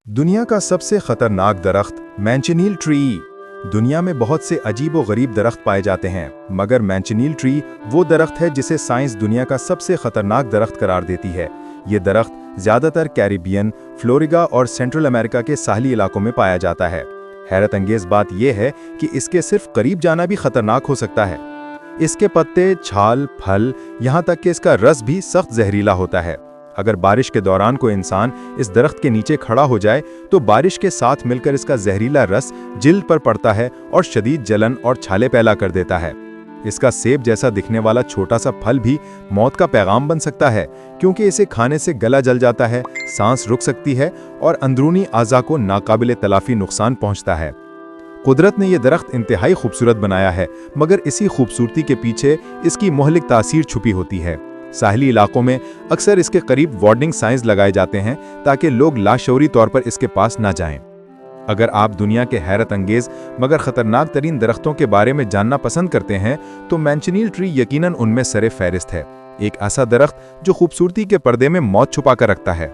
दुनिया का सबसे खतरनाक दरख्त मैंचनील ट्री। दुनिया में बहुत से अजीब व गरीब दरख्त पाए जाते हैं, मगर मैंचनील ट्री वो दरख्त है जिसे साइंस दुनिया का सबसे खतरनाक दरख्त करार देती है। ये दरख्त ज़्यादातर कैरिबियन, फ्लोरिडा और सेंट्रल अमेरिका के साहली इलाकों में पाया जाता है। हैरत अंगेज बात यह है कि इसके सिर्फ करीब जाना भी खतरनाक हो सकता है। इसके पत्ते, छाल, फल, यहाँ तक कि इसका रस भी सख्त जहरीला होता है। अगर बारिश के दौरान कोई इंसान इस दरख्त के नीचे खड़ा हो जाए तो बारिश के साथ मिलकर इसका जहरीला रस जिल्द पर पड़ता है और शदीद जलन और छाले पैदा कर देता है। इसका सेब जैसा दिखने वाला छोटा सा फल भी मौत का पैगाम बन सकता है, क्योंकि इसे खाने से गला जल जाता है, सांस रुक सकती है और अंदरूनी आज़ा को नाकाबिले तलाफी नुकसान पहुंचता है। कुदरत ने यह दरख्त इंतहाई खूबसूरत बनाया है, मगर इसी खूबसूरती के पीछे इसकी मोहलिक तासीर छुपी होती है। साहली इलाकों में अक्सर इसके करीब वार्निंग साइंस लगाए जाते हैं ताकि लोग लाशऊरी तौर पर इसके पास ना जाएं। अगर आप दुनिया के हैरत अंगेज मगर खतरनाक तरीन दरख्तों के बारे में जानना पसंद करते हैं तो मैंचनील ट्री यकीनन उनमें सरे फहरिस्त है। एक ऐसा दरख्त जो खूबसूरती के पर्दे में मौत छुपा कर रखता है।